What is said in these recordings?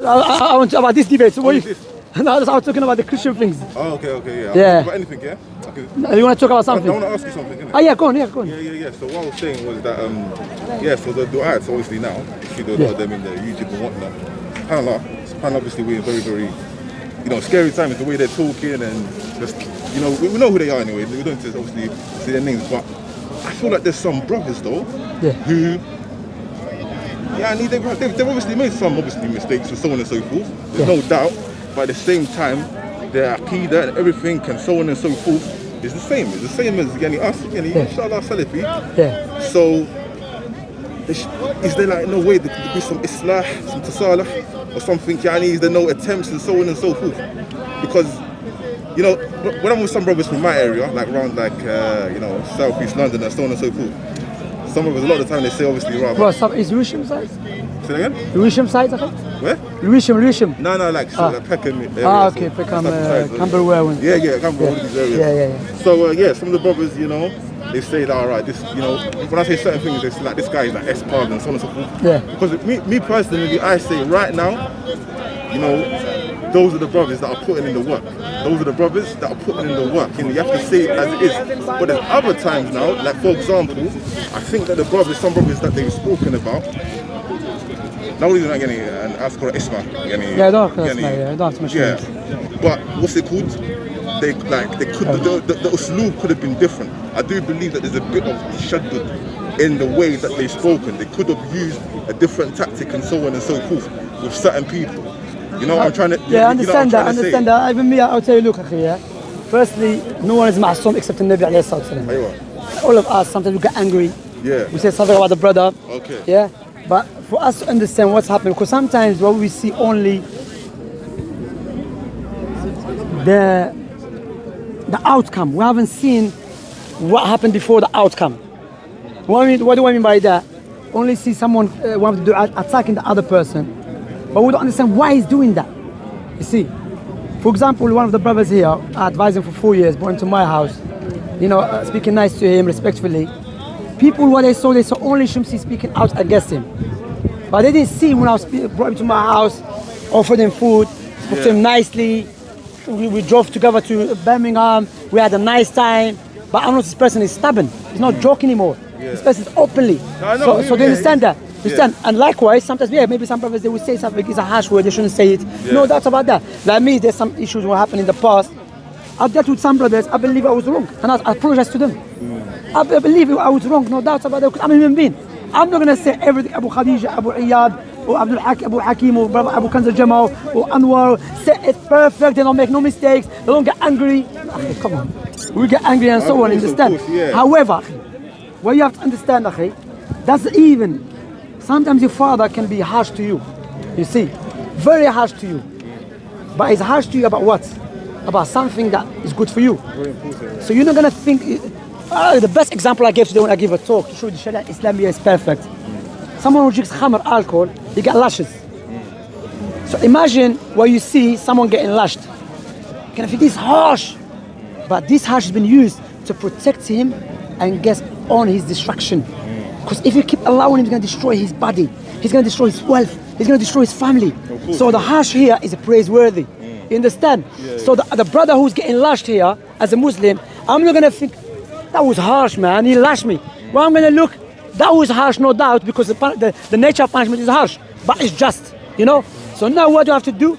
I want to, about this debate. So what is this? No, I was talking about the Christian things. Oh, okay, yeah. Yeah. About anything, yeah? Okay. No, you want to talk about something? I want to ask you something, innit? Oh, yeah, go on. Yeah. So what I was saying was that, so the du'ats, obviously now, you see a lot of them in the YouTube and whatnot. SubhanAllah, obviously we're very, very, scary times, the way they're talking and just, we know who they are anyway. We don't just obviously say their names, but I feel like there's some brothers though, who, they've obviously made some mistakes and so on and so forth. There's no doubt, but at the same time, their aqidah and everything and so on and so forth is the same. It's the same as us, inshallah Salafi. So, is there like no way there could be some islah, some tasalah, or something? Is there no attempts and so on and so forth? Because, when I'm with some brothers from my area, like around South East London and so on and so forth, some of us, a lot of the time they say obviously rather. Well, is Lewisham side? Say that again? Lewisham side, I think? Where? Lewisham. No, like Peckham area. Okay, Peckham, Camberwell. Yeah, Camberwell, these areas. Yeah. So, some of the brothers, they say that, alright, this, when I say certain things, they say like, this guy is like S-Pod and so on and so forth. Yeah. Because me personally, I say right now, those are the brothers that are putting in the work. Those are the brothers that are putting in the work. You have to say it as it is. But there's other times now, like for example, I think that some brothers that they've spoken about, now we're not getting an Ascora Isma. Don't have to mention it. But what's it called? They could the usloob could have been different. I do believe that there's a bit of tashaddud in the way that they've spoken. They could have used a different tactic and so on and so forth with certain people. I'm trying to. I understand that. Even me, I'll tell you, look, firstly, no one is ma'asum except the Nabi alayhi salatu wasalam. All of us, sometimes we get angry. Yeah. We say something about the brother. Okay. Yeah. But for us to understand what's happening, because sometimes what we see only the outcome. We haven't seen what happened before the outcome. What do I mean by that? Only see someone want to do attacking the other person. But we don't understand why he's doing that. You see, for example, one of the brothers here, I advised him for 4 years, brought him to my house, speaking nice to him, respectfully. People, what they saw only Shamsi speaking out against him. But they didn't see when I brought him to my house, offered him food, spoke to him nicely. We drove together to Birmingham, we had a nice time. But I know this person is stubborn, he's not joking anymore. This person is openly. So they understand that. And likewise, sometimes, maybe some brothers, they will say something, it's a harsh word, they shouldn't say it. No doubts about that. Like me, there's some issues that happened in the past. I dealt with some brothers, I believe I was wrong, and I apologize to them. I believe I was wrong, no doubts about that, because I'm a human being. I'm not going to say everything, Abu Khadija, Abu Iyad, or Abu Hakim, or Brother Abu Kanza Jamal, or Anwar, say it's perfect, they don't make no mistakes, they don't get angry. Come on. We get angry and so on, understand? However, what you have to understand, that's even. Sometimes your father can be harsh to you, you see, very harsh to you. But he's harsh to you about what? About something that is good for you. So you're not going to think, the best example I gave today when I give a talk to show the Sharia Islamiyah is perfect. Someone who drinks khamr, alcohol, he gets lashes. So imagine what you see someone getting lashed. Can I think this harsh? But this harsh has been used to protect him and get on his destruction. Because if you keep allowing him, he's going to destroy his body, he's going to destroy his wealth, he's going to destroy his family. So the harsh here is praiseworthy. You understand? So the brother who's getting lashed here as a Muslim, I'm not going to think, that was harsh, man, he lashed me. Well, I'm going to look, that was harsh, no doubt, because the nature of punishment is harsh, but it's just, So now what do you have to do?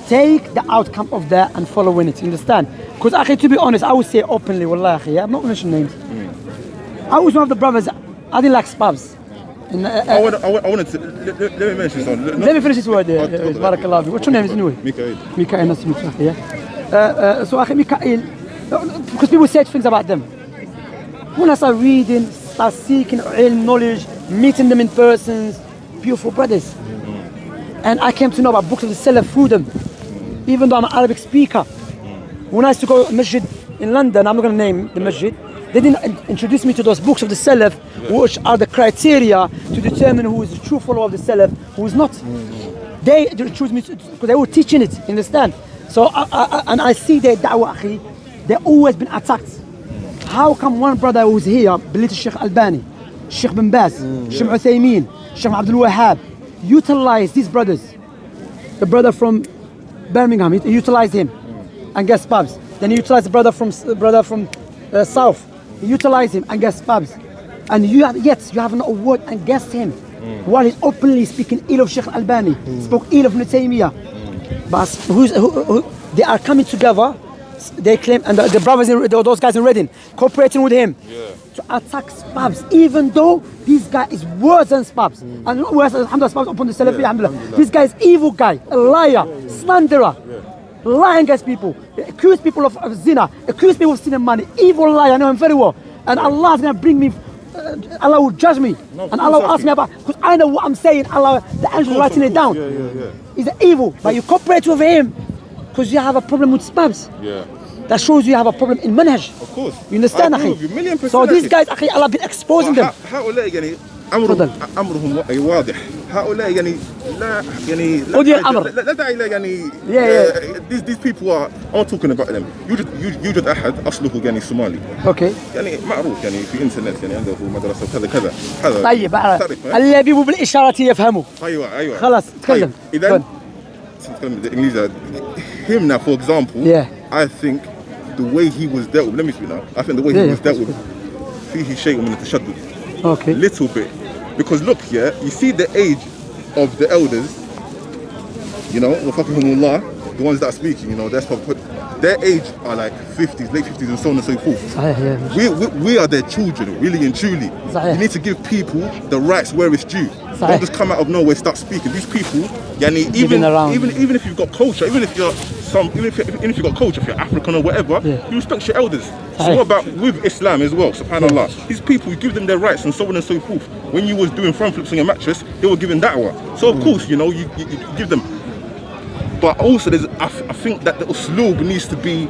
Take the outcome of that and following it, you understand? Because to be honest, I would say openly, wallahi, I'm not mentioning names. I was one of the brothers, I didn't like spabs. I wanted to, let me mention something. Let me finish this word there. Barakallah. What's your name is anyway? Mikael, nice to meet you. Yeah. So Mikael, because people said things about them. When I start reading, start seeking knowledge, meeting them in person, beautiful brothers. And I came to know about books of the Salaf through them, even though I'm an Arabic speaker. When I used to go to masjid in London, I'm not going to name the masjid, they didn't introduce me to those books of the Salaf, which are the criteria to determine who is the true follower of the Salaf, who is not. They introduced me because they were teaching it, understand? So, and I see their da'wah, they've always been attacked. How come one brother who's here, believe Sheikh Albani, Sheikh bin Baz, Sheikh Uthaymeen, Sheikh Abdul Wahhab, utilize these brothers the brother from Birmingham, he utilized him and gets pubs. Then he utilized the brother from South. He utilized him and gets pubs. And you have not a word against him. While he's openly speaking ill of Sheikh Albani, spoke ill of Ibn Taymiyyah. But they are coming together. They claim, and the brothers, those guys in Reading, cooperating with him to attack Spabs, even though this guy is worse than Spabs. And not worse than Spabs upon the Salafi, alhamdulillah. This guy is evil guy, a liar, slanderer, lying against people, accuse people of zina, accuse people of stealing money, evil liar. I know him very well. And Allah is going to bring me, Allah will judge me, and Allah will ask me about, because I know what I'm saying. Allah, the angel writing it down. He's an evil, but you cooperate with him because you have a problem with Spabs. That shows you have a problem in manhaj. Of course. You understand, akhi? So these guys, akhi, Allah been exposing them. هؤلاء يعني أمرهم واضح. هؤلاء يعني لا داعي يعني these people are, I'm not talking about them. يوجد أحد أصله يعني صومالي. Okay. يعني معروف يعني في إنترنت يعني عنده مدرسة وكذا كذا. هذا طيب الذي بالإشارة يفهمه. أيوة. خلاص تكلم. إذا تتكلم بالإنجليزي. Him now, for example, I think the way he was dealt with, let me speak now. I think the way he was dealt with, فيه شيء من التشدد. Okay. Little bit. Because look, you see the age of the elders, you know, wafakahumullah, the ones that are speaking, you know, their age are like 50s, late 50s and so on and so forth. We are their children, really and truly. You need to give people the rights where it's due. Don't just come out of nowhere, start speaking. These people, even if you've got culture, even if you've got culture, if you're African or whatever, you respect your elders. So what about with Islam as well, subhanallah? These people, you give them their rights and so on and so forth. When you was doing front flips on your mattress, they were giving da'wah. So of course, you know, you give them. But also, I think that the usloob needs to be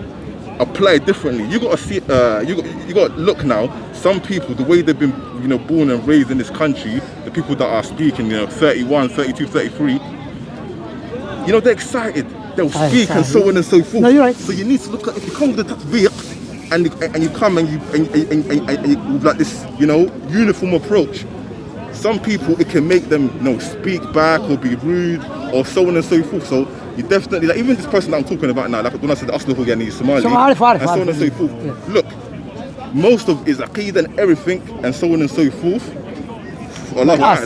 applied differently. You got to see, you got to look now. Some people, the way they've been, you know, born and raised in this country, the people that are speaking, you know, 31, 32, 33, you know, they're excited. They'll speak and so on and so forth. No, you're right. So you need to look at, if you come with the tatbiq and you come and you with like this, you know, uniform approach. Some people, it can make them, you know, speak back or be rude or so on and so forth. So you definitely, like, even this person that I'm talking about now, like when I said the Asluhu Yani Somali, and so on and so forth. Look, most of his aqeedah and everything and so on and so forth. Like us.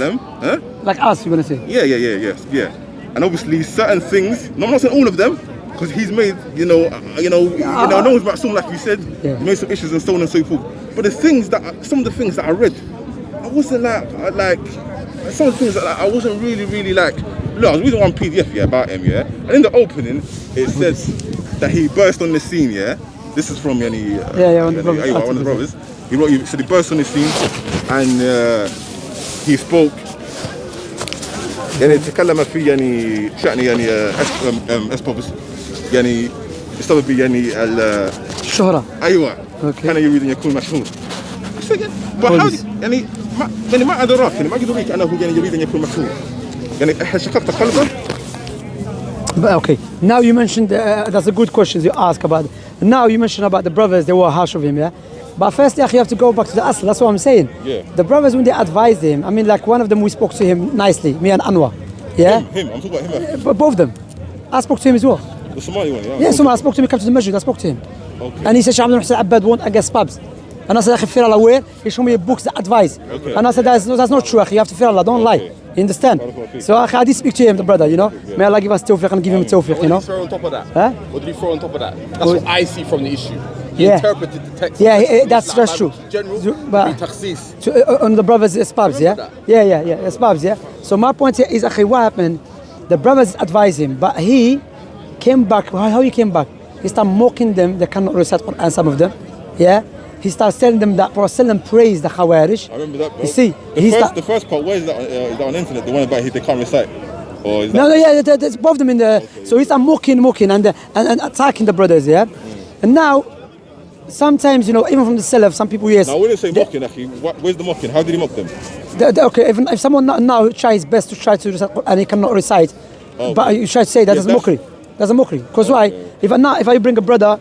Like us, you're gonna say? Yeah. And obviously certain things, no, I'm not saying all of them, because he's made, no one's ma'soom, like you said, he made some issues and so on and so forth. But some of the things that I read, I wasn't like some of the things that I wasn't really like. Look, I was reading one PDF about him, and in the opening it says that he burst on the scene, This is from one of the brothers. He said he burst on the scene and he spoke. يعني تكلم في يعني شأن يعني اسبوبس يعني بسبب يعني الشهرة. أيوة. كان يريد أن يكون مشهور. يعني ما أدراك يعني ما يدريك أنه يعني يريد أن يكون مشهور. يعني شققت قلبه. Okay. Now you mentioned that's a good question you ask about. Now you mentioned about the brothers, they were harsh of him, But first, you have to go back to the asl. That's what I'm saying. The brothers, when they advised him, I mean, like one of them, we spoke to him nicely, me and Anwar. Him. I'm talking about him. Both of them. I spoke to him as well. The Somali one, I spoke to him. He came to the masjid. I spoke to him. Okay. And he said, Shaykh Abdul Muhsin Abbad won't against pubs. And I said, Akhi, fear Allah, where? He showed me books that advise. Okay. And I said, that's not true, Akhi. You have to fear Allah. Don't lie. You understand? So Akhi, I did speak to him, the brother, May Allah give us tawfiq and give him tawfiq, What did he throw on top of that? What did he throw on top of that? That's what I see from the issue. He interpreted the text. That's true. General, but on the brothers, Spabs, Spabs, So my point here is, Akhi, what happened? The brothers advised him, but he came back. How he came back? He started mocking them. They cannot recite Quran, some of them. He started telling them that Prophet praised the Khawarij. I remember that, bro. You see, the first part, where is that? Is that on the internet? The one about they can't recite? Or is that... there's both of them in the. Okay. So he started mocking and attacking the brothers, And now, sometimes, even from the Salaf, some people, Now, when they say mocking, Akhi, where's the mocking? How did he mock them? Okay, if someone now tries best to try to recite and he cannot recite, but you try to say that is mockery. That's a mockery. Because why? If I bring a brother